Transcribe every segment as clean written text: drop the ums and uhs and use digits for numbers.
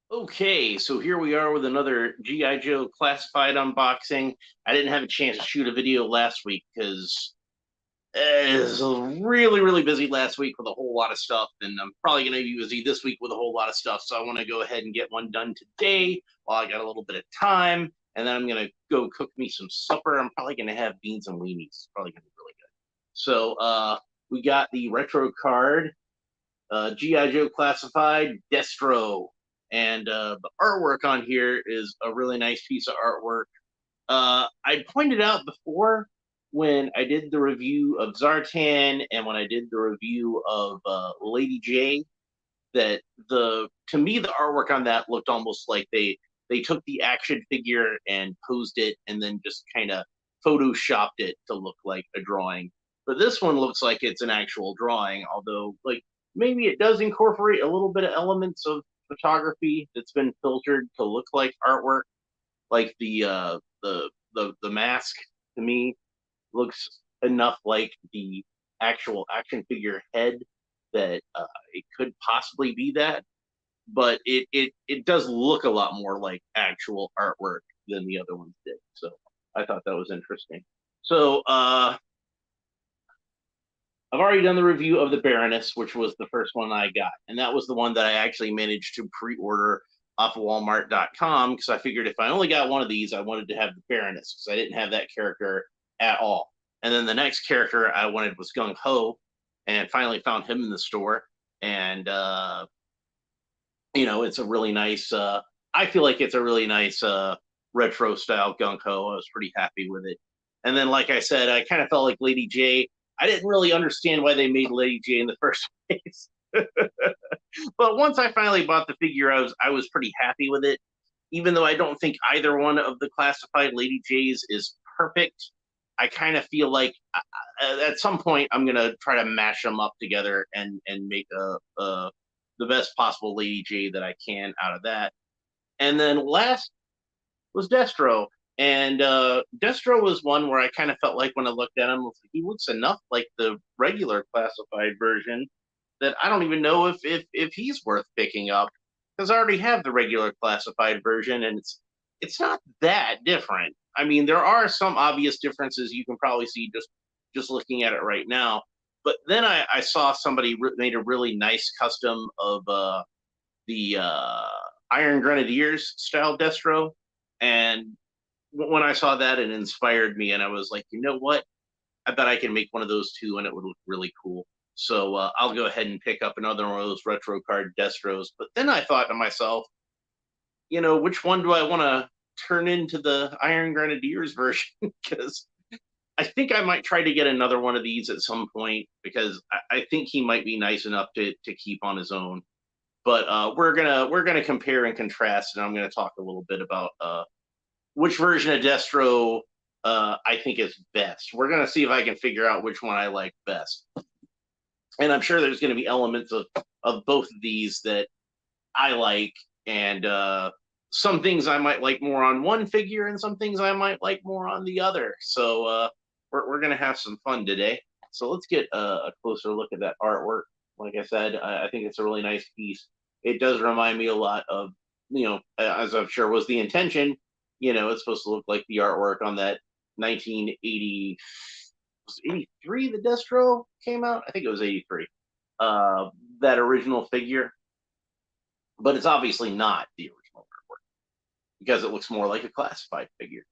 Okay, so here we are with another G.I. Joe classified unboxing. I didn't have a chance to shoot a video last week because it was really, really busy last week with a whole lot of stuff, and I'm probably going to be busy this week with a whole lot of stuff. So I want to go ahead and get one done today while I got a little bit of time, and then I'm going to go cook me some supper. I'm probably going to have beans and weenies. It's probably going to be really good. So we got the retro card, G.I. Joe Classified, Destro. And the artwork on here is a really nice piece of artwork. I pointed out before when I did the review of Zartan and when I did the review of Lady J that to me the artwork on that looked almost like they took the action figure and posed it and then just kind of photoshopped it to look like a drawing. But this one looks like it's an actual drawing, although like maybe it does incorporate a little bit of elements of photography that's been filtered to look like artwork, like the mask to me looks enough like the actual action figure head that it could possibly be that, but it does look a lot more like actual artwork than the other ones did. So I thought that was interesting. So I've already done the review of the Baroness, which was the first one I got, and that was the one that I actually managed to pre-order off of Walmart.com because I figured if I only got one of these, I wanted to have the Baroness because I didn't have that character at all. And then the next character I wanted was Gung Ho, and finally found him in the store. And it's a really nice. I feel like it's a really nice retro style Gung Ho. I was pretty happy with it. And then, like I said, I kind of felt like Lady J. I didn't really understand why they made Lady J in the first place. But once I finally bought the figure, I was pretty happy with it. Even though I don't think either one of the classified Lady J's is perfect, I kind of feel like at some point I'm gonna try to mash them up together and make the best possible Lady J that I can out of that. And then last was Destro. And Destro was one where I kind of felt like when I looked at him, he looks enough like the regular classified version that I don't even know if he's worth picking up because I already have the regular classified version and it's not that different. I mean, there are some obvious differences you can probably see just looking at it right now. But then I saw somebody made a really nice custom of the Iron Grenadiers style Destro, and when I saw that, it inspired me, and I was like, you know what? I bet I can make one of those too, and it would look really cool. So I'll go ahead and pick up another one of those retro card Destros. But then I thought to myself, which one do I want to turn into the Iron Grenadiers version? Because I think I might try to get another one of these at some point because I think he might be nice enough to keep on his own. But we're gonna compare and contrast, and I'm gonna talk a little bit about which version of Destro I think is best. We're gonna see if I can figure out which one I like best, and I'm sure there's gonna be elements of both of these that I like, and some things I might like more on one figure, and some things I might like more on the other. So we're gonna have some fun today. So let's get a closer look at that artwork. Like I said, I think it's a really nice piece. It does remind me a lot of, as I'm sure was the intention. It's supposed to look like the artwork on that 1980, was 83 the Destro came out? I think it was 83. That original figure, but it's obviously not the original artwork because it looks more like a classified figure.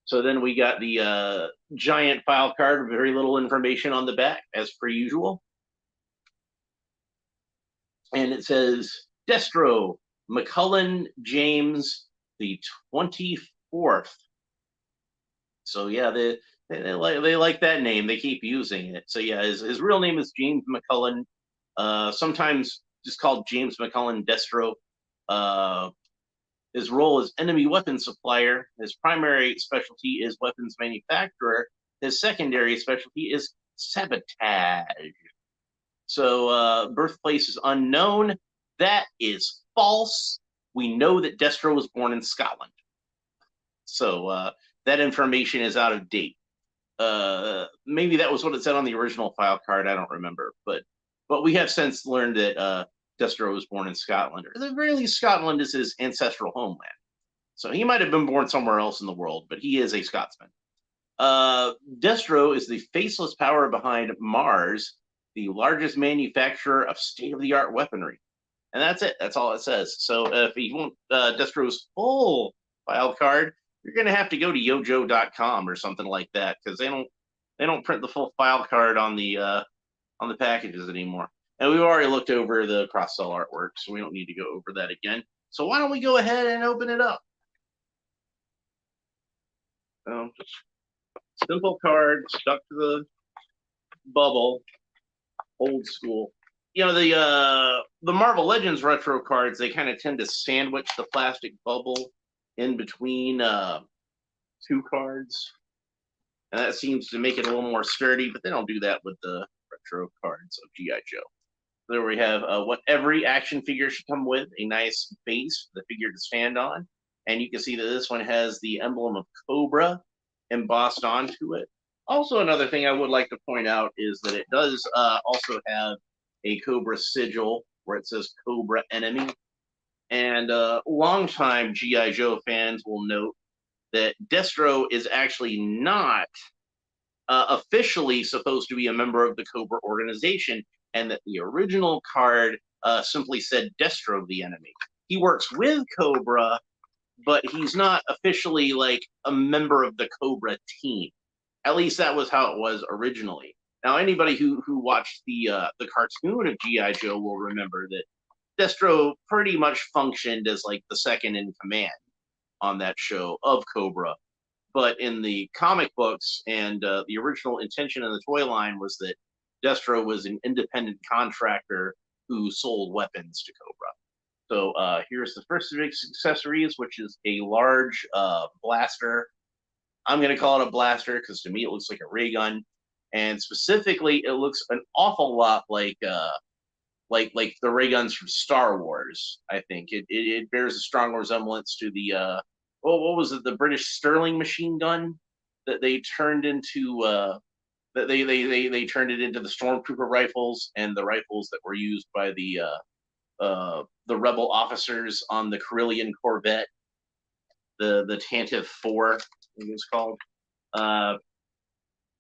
So then we got the giant file card, very little information on the back, as per usual. And it says Destro, McCullen James, the 24th. So yeah, they like that name. They keep using it. So yeah, his real name is James McCullen. Sometimes just called James McCullen Destro. His role is enemy weapons supplier. His primary specialty is weapons manufacturer. His secondary specialty is sabotage. So birthplace is unknown. That is false. We know that Destro was born in Scotland. So that information is out of date. Maybe that was what it said on the original file card. I don't remember, but we have since learned that Destro was born in Scotland, or at the very least, Scotland is his ancestral homeland. So he might have been born somewhere else in the world, but he is a Scotsman. Destro is the faceless power behind Mars, the largest manufacturer of state-of-the-art weaponry. And that's it. That's all it says. So if you want Destro's full file card, you're going to have to go to yojo.com or something like that, because they don't print the full file card on the packages anymore. And we've already looked over the cross-sell artwork, so we don't need to go over that again. So why don't we go ahead and open it up? Just simple card stuck to the bubble, old school. You know, the Marvel Legends retro cards, they kind of tend to sandwich the plastic bubble in between two cards, and that seems to make it a little more sturdy. But they don't do that with the retro cards of GI Joe. There we have what every action figure should come with: a nice base for the figure to stand on, and you can see that this one has the emblem of Cobra embossed onto it. Also, another thing I would like to point out is that it does also have a Cobra sigil where it says Cobra Enemy. And longtime G.I. Joe fans will note that Destro is actually not officially supposed to be a member of the Cobra organization, and that the original card simply said Destro the Enemy. He works with Cobra, but he's not officially like a member of the Cobra team. At least that was how it was originally. Now, anybody who watched the cartoon of G.I. Joe will remember that Destro pretty much functioned as like the second in command on that show of Cobra. But in the comic books and the original intention of the toy line was that Destro was an independent contractor who sold weapons to Cobra. So here's the first of its accessories, which is a large blaster. I'm going to call it a blaster because to me it looks like a ray gun. And specifically, it looks an awful lot like the ray guns from Star Wars. I think it bears a strong resemblance to the what was it? The British Sterling machine gun that they turned into that they turned it into the Stormtrooper rifles and the rifles that were used by the rebel officers on the Carillion Corvette, the Tantive 4, I think it's called.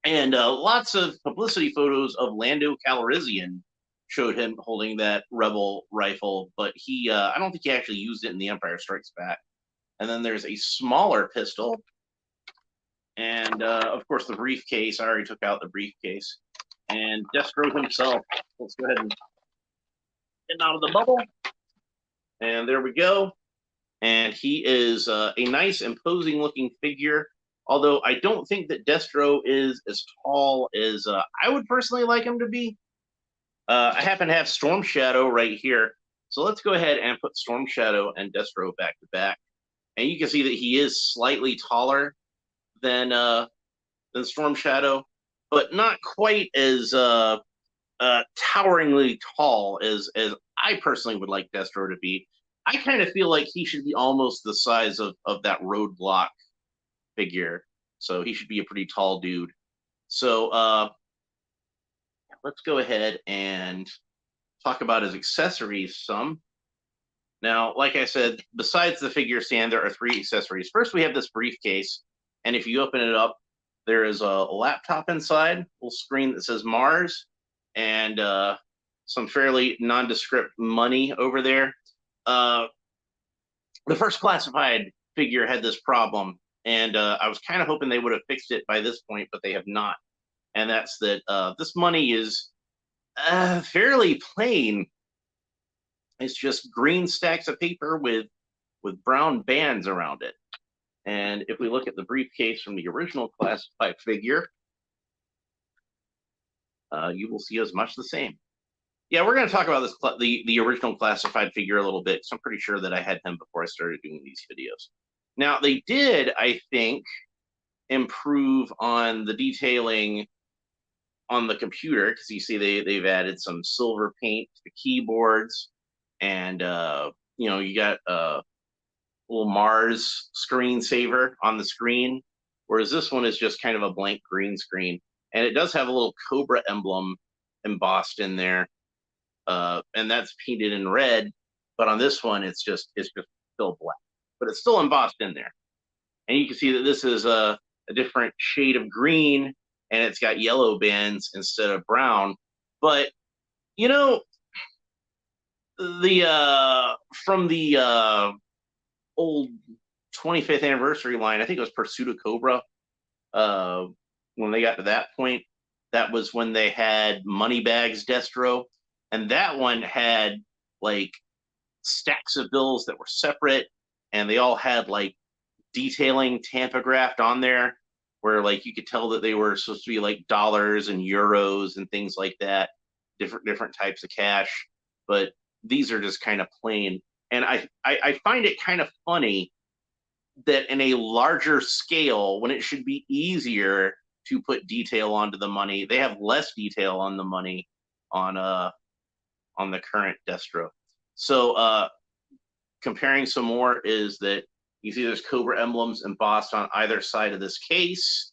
And lots of publicity photos of Lando Calrissian showed him holding that Rebel rifle, but I don't think he actually used it in The Empire Strikes Back. And then there's a smaller pistol, and of course the briefcase. I already took out the briefcase. And Destro himself. Let's go ahead and get out of the bubble. And there we go. And he is a nice, imposing-looking figure. Although I don't think that Destro is as tall as I would personally like him to be. I happen to have Storm Shadow right here. So let's go ahead and put Storm Shadow and Destro back to back. And you can see that he is slightly taller than Storm Shadow, but not quite as toweringly tall as I personally would like Destro to be. I kind of feel like he should be almost the size of that Roadblock figure. So he should be a pretty tall dude. So let's go ahead and talk about his accessories some. Now, like I said, besides the figure stand, there are 3 accessories. First, we have this briefcase, and if you open it up, there is a laptop inside, a little screen that says Mars, and some fairly nondescript money over there. The first classified figure had this problem, and I was kind of hoping they would have fixed it by this point, but they have not. And that's that this money is fairly plain. It's just green stacks of paper with brown bands around it. And if we look at the briefcase from the original classified figure, you will see as much the same. Yeah, we're going to talk about this the original classified figure a little bit, because I'm pretty sure that I had him before I started doing these videos. Now, they did, I think, improve on the detailing on the computer, because you see they've added some silver paint to the keyboards, and you got a little Mars screensaver on the screen, whereas this one is just kind of a blank green screen, and it does have a little Cobra emblem embossed in there. and that's painted in red. But on this one, it's just still black, but it's still embossed in there. And you can see that this is a different shade of green, and it's got yellow bands instead of brown. But you know, the from the old 25th anniversary line, I think it was Pursuit of Cobra. Uh, when they got to that point, that was when they had Moneybags Destro, and that one had like stacks of bills that were separate, and they all had like detailing tampographed on there, where like you could tell that they were supposed to be like dollars and euros and things like that, different types of cash. But these are just kind of plain, and I find it kind of funny that in a larger scale, when it should be easier to put detail onto the money, they have less detail on the money on the current Destro. So comparing some more is that you see there's Cobra emblems embossed on either side of this case,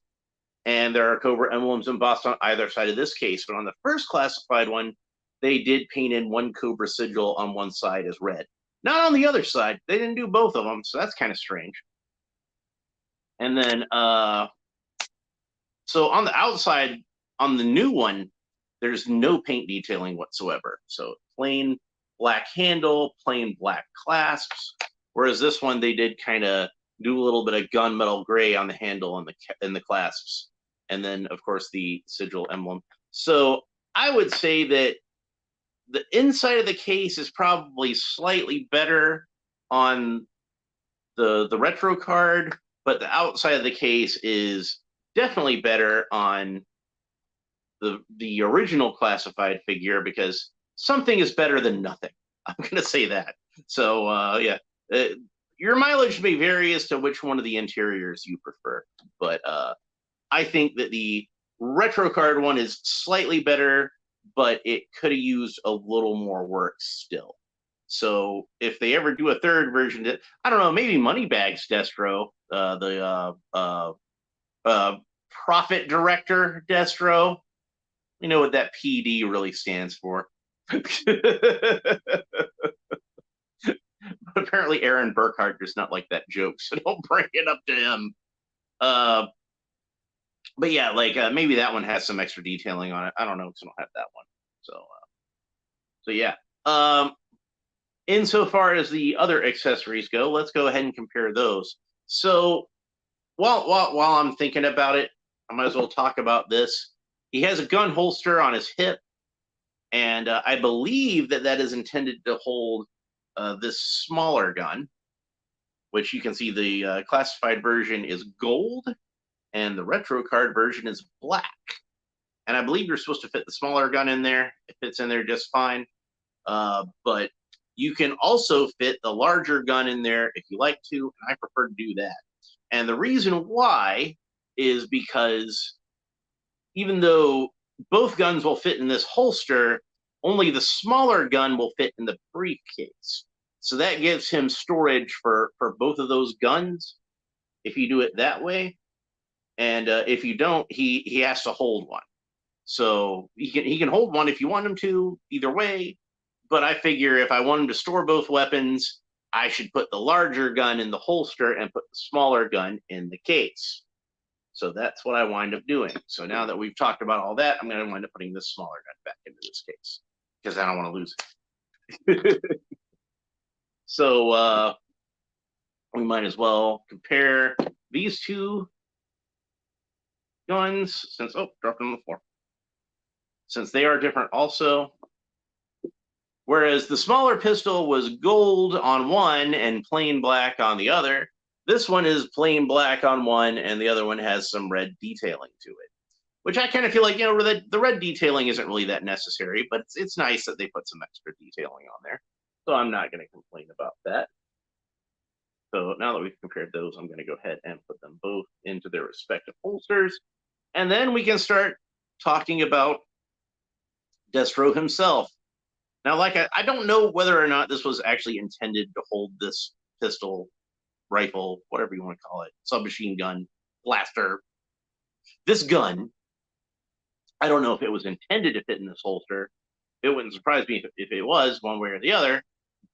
and there are Cobra emblems embossed on either side of this case. But on the first classified one, they did paint in one Cobra sigil on one side as red. Not on the other side. They didn't do both of them, so that's kind of strange. And then, so on the outside, on the new one, there's no paint detailing whatsoever. So plain black handle, plain black clasps. Whereas this one, they did kind of do a little bit of gunmetal gray on the handle and the clasps. And then, of course, the sigil emblem. So I would say that the inside of the case is probably slightly better on the retro card, but the outside of the case is definitely better on the original classified figure, because something is better than nothing. I'm going to say that. So yeah, your mileage may vary as to which one of the interiors you prefer, but I think that the retro card one is slightly better, but it could have used a little more work still. So if they ever do a third version, I don't know, maybe Moneybags Destro, the Profit Director Destro. You know what that PD really stands for. But apparently Aaron Burkhart does not like that joke, so don't bring it up to him. But yeah, like maybe that one has some extra detailing on it. I don't know because I don't have that one. So yeah. Insofar as the other accessories go, let's go ahead and compare those. So while I'm thinking about it, I might as well talk about this. He has a gun holster on his hip, and I believe that is intended to hold this smaller gun, which you can see the classified version is gold, and the retro card version is black. And I believe you're supposed to fit the smaller gun in there. It fits in there just fine. But you can also fit the larger gun in there if you like to, and I prefer to do that. And the reason why is because even though both guns will fit in this holster, only the smaller gun will fit in the briefcase. So that gives him storage for both of those guns if you do it that way. And if you don't, he has to hold one. So he can hold one if you want him to, either way. But I figure if I want him to store both weapons, I should put the larger gun in the holster and put the smaller gun in the case. So that's what I wind up doing. So now that we've talked about all that, I'm going to wind up putting this smaller gun back into this case because I don't want to lose it. So we might as well compare these two guns since, oh, dropped them on the floor. Since they are different also. Whereas the smaller pistol was gold on one and plain black on the other, this one is plain black on one and the other one has some red detailing to it. Which I kind of feel like, you know, the red detailing isn't really that necessary, but it's nice that they put some extra detailing on there. So I'm not going to complain about that. So now that we've compared those, I'm going to go ahead and put them both into their respective holsters. And then we can start talking about Destro himself. Now, like, I don't know whether or not this was actually intended to hold this pistol, rifle, whatever you want to call it, submachine gun, blaster. This gun, I don't know if it was intended to fit in this holster, It wouldn't surprise me if it was one way or the other,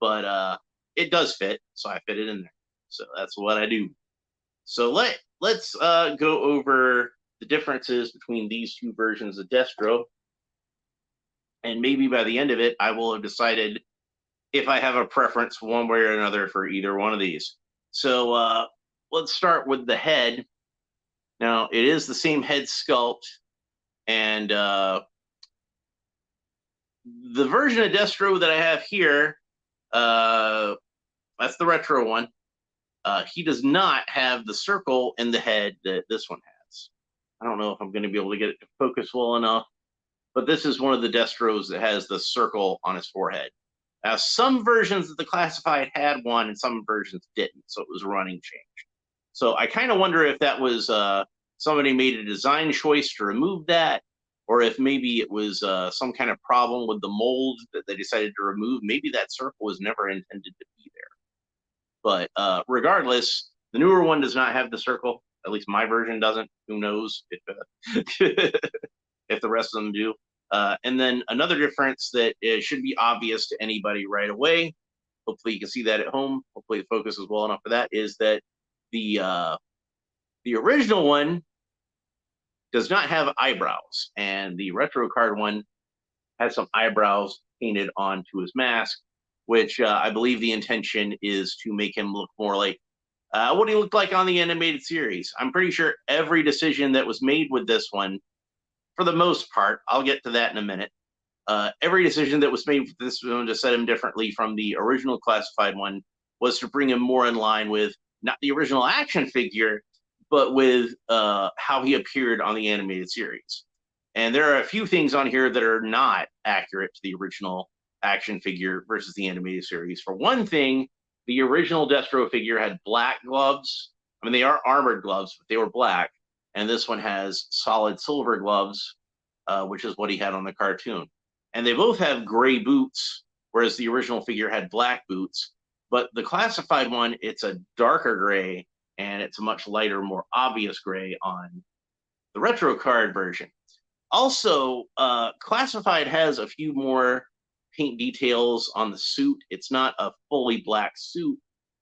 but it does fit, so I fit it in there. So that's what I do. So let's go over the differences between these two versions of Destro, and maybe by the end of it, I will have decided if I have a preference one way or another for either one of these. So let's start with the head. Now, it is the same head sculpt, and the version of Destro that I have here, that's the retro one. He does not have the circle in the head that this one has. I don't know if I'm going to be able to get it to focus well enough, but this is one of the Destros that has the circle on his forehead. Some versions of the Classified had one, and some versions didn't, so it was a running change. So I kind of wonder if that was somebody made a design choice to remove that, or if maybe it was some kind of problem with the mold that they decided to remove. Maybe that circle was never intended to be there. But regardless, the newer one does not have the circle. At least my version doesn't. Who knows if if the rest of them do. And then another difference that should be obvious to anybody right away, hopefully you can see that at home, hopefully the focus is well enough for that, is that the original one does not have eyebrows, and the retro card one has some eyebrows painted onto his mask, which I believe the intention is to make him look more like what he looked like on the animated series. I'm pretty sure every decision that was made with this one, for the most part, I'll get to that in a minute, every decision that was made with this one to set him differently from the original Classified one was to bring him more in line with not the original action figure, but with how he appeared on the animated series. And there are a few things on here that are not accurate to the original action figure versus the animated series. For one thing, the original Destro figure had black gloves. I mean, they are armored gloves, but they were black. And this one has solid silver gloves, which is what he had on the cartoon. And they both have gray boots, whereas the original figure had black boots. But the Classified one, it's a darker gray, and it's a much lighter, more obvious gray on the retro card version. Also, Classified has a few more paint details on the suit. It's not a fully black suit.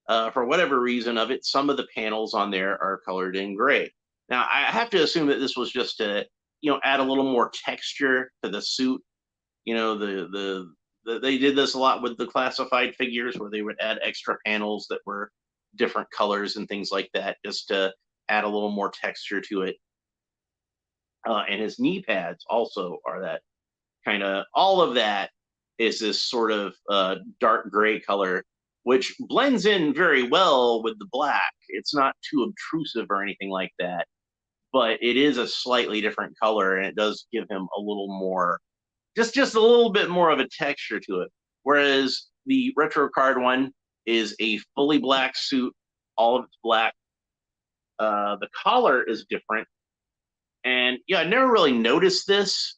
For whatever reason of it, some of the panels on there are colored in gray. Now, I have to assume that this was just to, add a little more texture to the suit. They did this a lot with the Classified figures, where they would add extra panels that were different colors and things like that, just to add a little more texture to it. And his knee pads also are that kind of, all of that is this sort of dark gray color, which blends in very well with the black. It's not too obtrusive or anything like that, but it is a slightly different color, and it does give him a little more, just a little bit more of a texture to it. Whereas the retro card one is a fully black suit, all of it's black. The collar is different. And yeah, I never really noticed this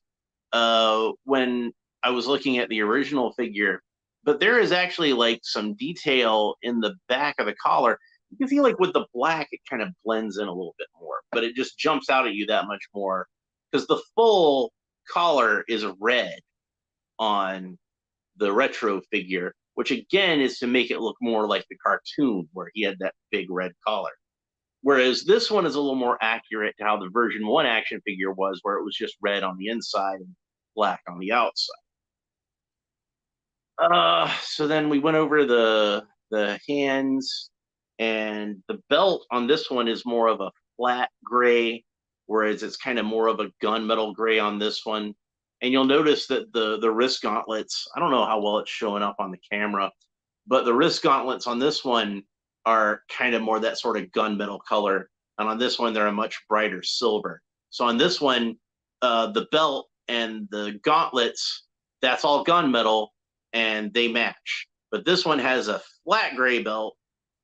when I was looking at the original figure, but there is actually like some detail in the back of the collar. You can see like with the black, it kind of blends in a little bit more, but it just jumps out at you that much more because the full collar is red on the retro figure, which again is to make it look more like the cartoon where he had that big red collar. Whereas this one is a little more accurate to how the version 1 action figure was, where it was just red on the inside and black on the outside. So then we went over the hands, and the belt on this one is more of a flat gray, whereas it's kind of more of a gunmetal gray on this one. And you'll notice that the wrist gauntlets, I don't know how well it's showing up on the camera, but the wrist gauntlets on this one are kind of more that sort of gunmetal color. And on this one, they're a much brighter silver. So on this one, the belt and the gauntlets, that's all gunmetal, and they match. But this one has a flat gray belt,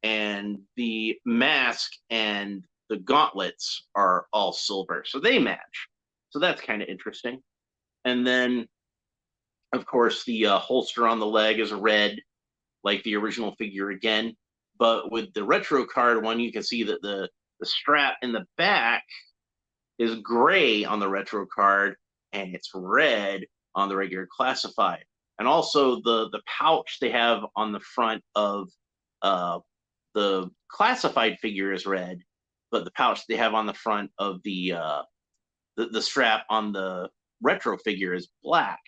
and the mask and the gauntlets are all silver. So they match. So that's kind of interesting. And then, of course, the holster on the leg is red, like the original figure again. But with the retro card one, you can see that the strap in the back is gray on the retro card, and it's red on the regular classified. And also the pouch they have on the front of the classified figure is red, but the pouch they have on the front of the strap on the retro figure is black.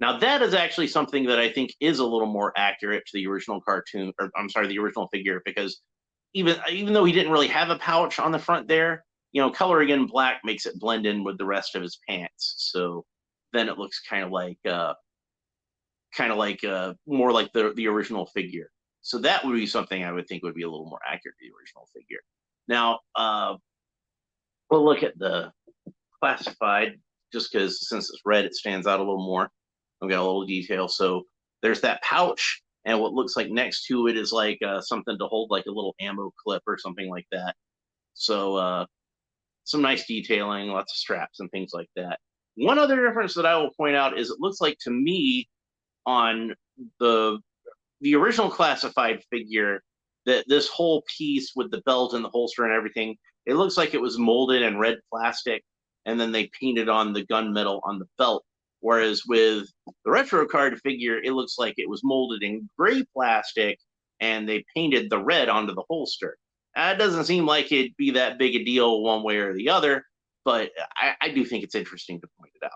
Now that is actually something that I think is a little more accurate to the original cartoon, or I'm sorry, the original figure, because even though he didn't really have a pouch on the front there, coloring in black makes it blend in with the rest of his pants. So then it looks more like the original figure. So that would be something I would think would be a little more accurate to the original figure. Now, we'll look at the classified, just because since it's red, it stands out a little more. I've got a little detail. So there's that pouch, and what looks like next to it is like something to hold like a little ammo clip or something like that. So some nice detailing, lots of straps and things like that. One other difference that I will point out is it looks like to me on the original classified figure that this whole piece with the belt and the holster and everything, it looks like it was molded in red plastic and then they painted on the gunmetal on the belt. Whereas with the retro card figure, it looks like it was molded in gray plastic and they painted the red onto the holster. It doesn't seem like it'd be that big a deal one way or the other, but I do think it's interesting to point it out.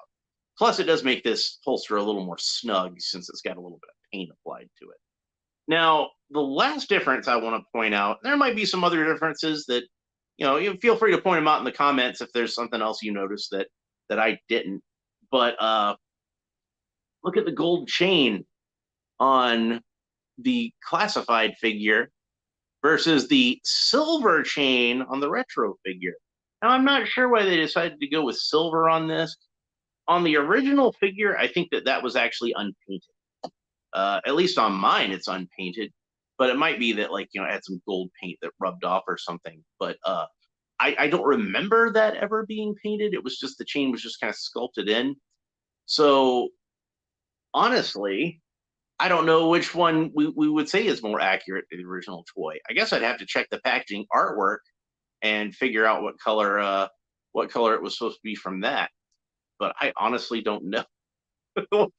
Plus, it does make this holster a little more snug since it's got a little bit of paint applied to it. Now, the last difference I want to point out, there might be some other differences that, you feel free to point them out in the comments if there's something else you noticed that I didn't. But look at the gold chain on the classified figure versus the silver chain on the retro figure. Now, I'm not sure why they decided to go with silver on this. On the original figure, I think that was actually unpainted. At least on mine, it's unpainted. But it might be that, it had some gold paint that rubbed off or something. But I don't remember that ever being painted. It was just the chain was just kind of sculpted in. So, honestly, I don't know which one we would say is more accurate to the original toy. I guess I'd have to check the packaging artwork and figure out what color it was supposed to be from that. But I honestly don't know what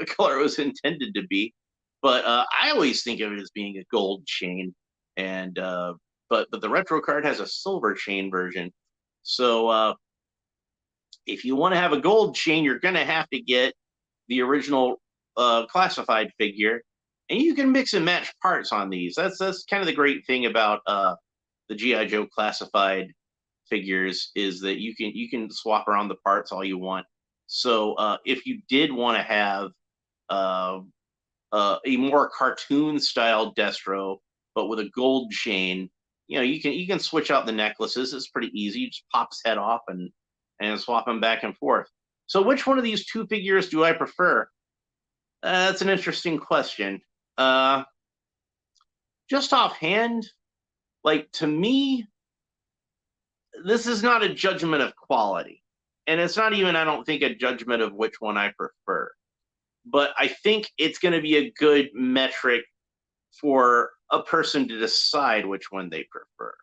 color it was intended to be. But I always think of it as being a gold chain, and but the retro card has a silver chain version. So if you want to have a gold chain, you're going to have to get the original classified figure, and you can mix and match parts on these. That's kind of the great thing about the G.I. Joe classified figures is that you can swap around the parts all you want. So if you did want to have a more cartoon style Destro, but with a gold chain, you can switch out the necklaces. It's pretty easy. You just pop his head off and swap them back and forth. So which one of these two figures do I prefer? That's an interesting question. Just offhand, to me, this is not a judgment of quality. And it's not even, I don't think, a judgment of which one I prefer. But I think it's going to be a good metric for a person to decide which one they prefer.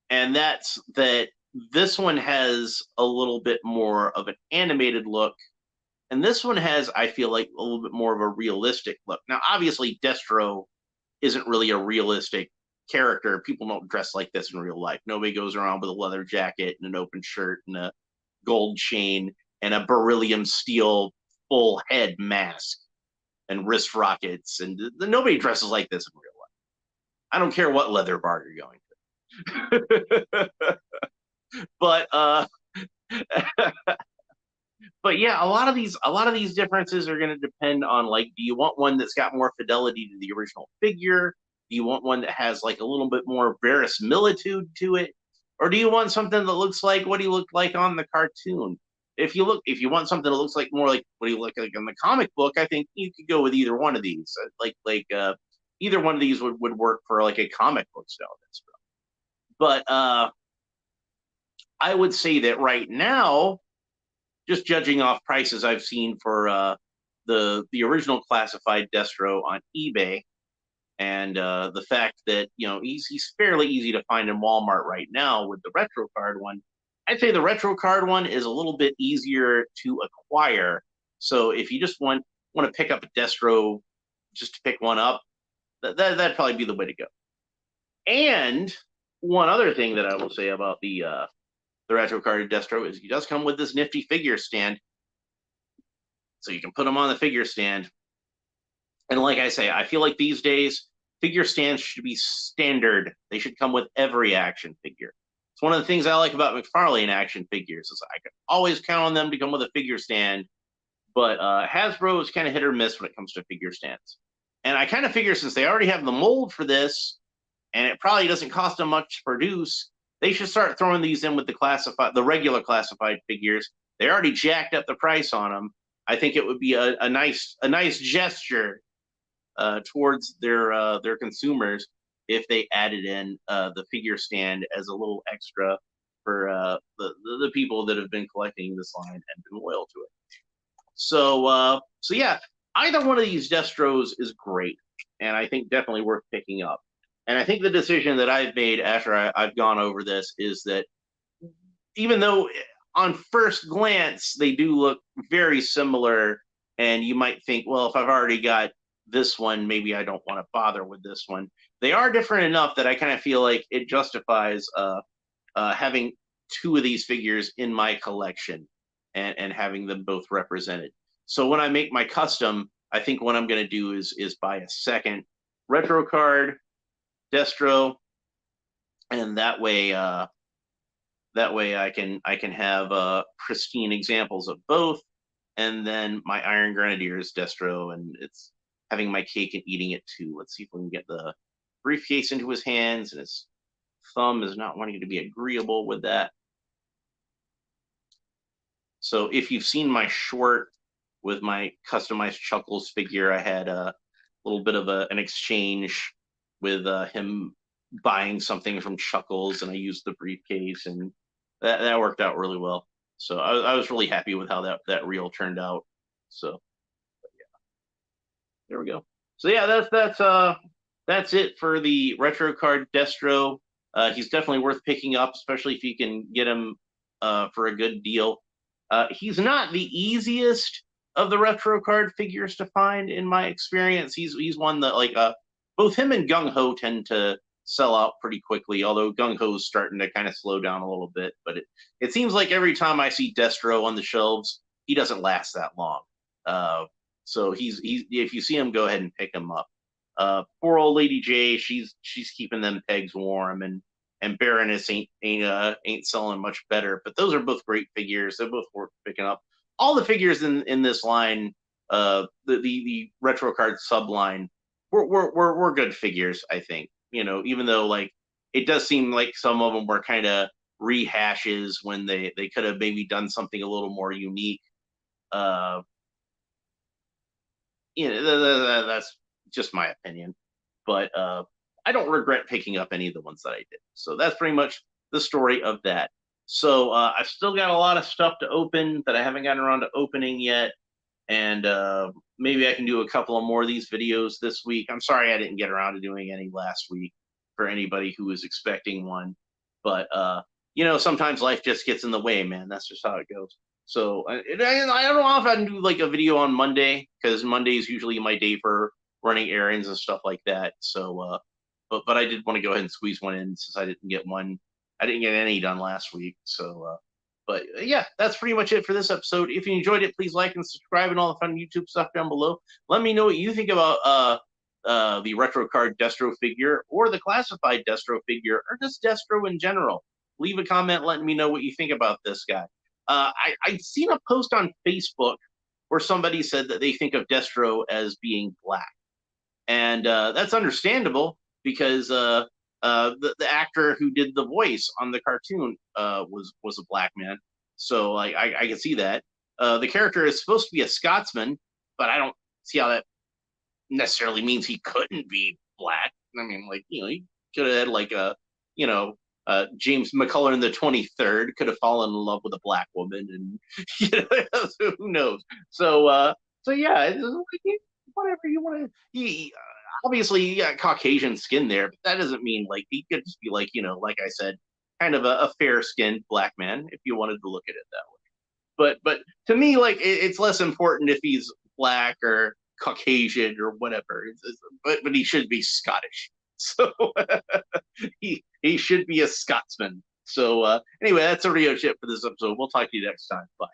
And that's that this one has a little bit more of an animated look. And this one has, I feel like, a little bit more of a realistic look. Now, obviously, Destro isn't really a realistic character. People don't dress like this in real life. Nobody goes around with a leather jacket and an open shirt and a gold chain and a beryllium steel full head mask and wrist rockets. And nobody dresses like this in real life. I don't care what leather bar you're going to. But but yeah, a lot of these differences are going to depend on, do you want one that's got more fidelity to the original figure? Do you want one that has a little bit more verisimilitude to it? Or do you want something that looks like what he looked like on the cartoon? If you want something that looks more like what he looked like in the comic book, I think you could go with either one of these. Either one of these would work for a comic book style. But I would say that right now, just judging off prices I've seen for the original classified Destro on eBay, and the fact that he's fairly easy to find in Walmart right now with the retro card one, I'd say the retro card one is a little bit easier to acquire So if you just want to pick up a Destro just to pick one up, that'd probably be the way to go. And one other thing that I will say about the retro card Destro is he does come with this nifty figure stand, so you can put them on the figure stand. And like I say, I feel like these days figure stands should be standard. They should come with every action figure. It's one of the things I like about McFarlane action figures is I can always count on them to come with a figure stand. But Hasbro is kind of hit or miss when it comes to figure stands. And I kind of figure since they already have the mold for this, and it probably doesn't cost them much to produce, they should start throwing these in with the regular classified figures. They already jacked up the price on them. I think it would be a nice gesture towards their consumers if they added in the figure stand as a little extra for the people that have been collecting this line and been loyal to it. So yeah, either one of these Destros is great, and I think definitely worth picking up. And I think the decision that I've made after I've gone over this is that even though on first glance they do look very similar, and you might think, well, if I've already got this one, maybe I don't want to bother with this one. They are different enough that I kind of feel like it justifies having two of these figures in my collection and having them both represented. So when I make my custom, I think what I'm going to do is buy a second retro card, Destro, and that way I can have pristine examples of both, and then my Iron Grenadiers Destro, and it's having my cake and eating it too. Let's see if we can get the briefcase into his hands, and his thumb is not wanting to be agreeable with that. So if you've seen my short with my customized Chuckles figure, I had a little bit of an exchange with him buying something from Chuckles, and I used the briefcase, and that worked out really well. So I was really happy with how that reel turned out. So yeah, there we go. So yeah, that's it for the retro card Destro. He's definitely worth picking up, especially if you can get him for a good deal. He's not the easiest of the retro card figures to find in my experience. He's one that like both him and Gung Ho tend to sell out pretty quickly, although Gung Ho's starting to kind of slow down a little bit. But it seems like every time I see Destro on the shelves, he doesn't last that long. So he's if you see him, go ahead and pick him up. Poor old Lady J, she's keeping them pegs warm, and Baroness ain't selling much better. But those are both great figures. They're both worth picking up. All the figures in this line, the retro card subline, were good figures, I think. You know, even though like it does seem like some of them were kind of rehashes when they could have maybe done something a little more unique. That's just my opinion, but I don't regret picking up any of the ones that I did. So that's pretty much the story of that. So I've still got a lot of stuff to open that I haven't gotten around to opening yet. And maybe I can do a couple of more of these videos this week. I'm sorry I didn't get around to doing any last week for anybody who was expecting one. But, sometimes life just gets in the way, man. That's just how it goes. So I don't know if I can do like a video on Monday, because Monday is usually my day for running errands and stuff like that. So, but I did want to go ahead and squeeze one in since I didn't get one. I didn't get any done last week. So, but yeah, that's pretty much it for this episode. If you enjoyed it, please like and subscribe and all the fun YouTube stuff down below. Let me know what you think about the retro card Destro figure, or the classified Destro figure, or just Destro in general. Leave a comment letting me know what you think about this guy. I'd seen a post on Facebook where somebody said that they think of Destro as being black. And that's understandable because the actor who did the voice on the cartoon was a black man. So I can see that. The character is supposed to be a Scotsman, but I don't see how that necessarily means he couldn't be black. I mean, like, he could have had like James McCullough the 23rd could have fallen in love with a black woman, and so who knows? So yeah, it's like, whatever you want to. He obviously he got Caucasian skin there, but that doesn't mean like he could just be like like I said, kind of a fair skinned black man if you wanted to look at it that way. but to me, like it's less important if he's black or Caucasian or whatever. But he should be Scottish. So he should be a Scotsman. So anyway, that's already shit for this episode. We'll talk to you next time. Bye.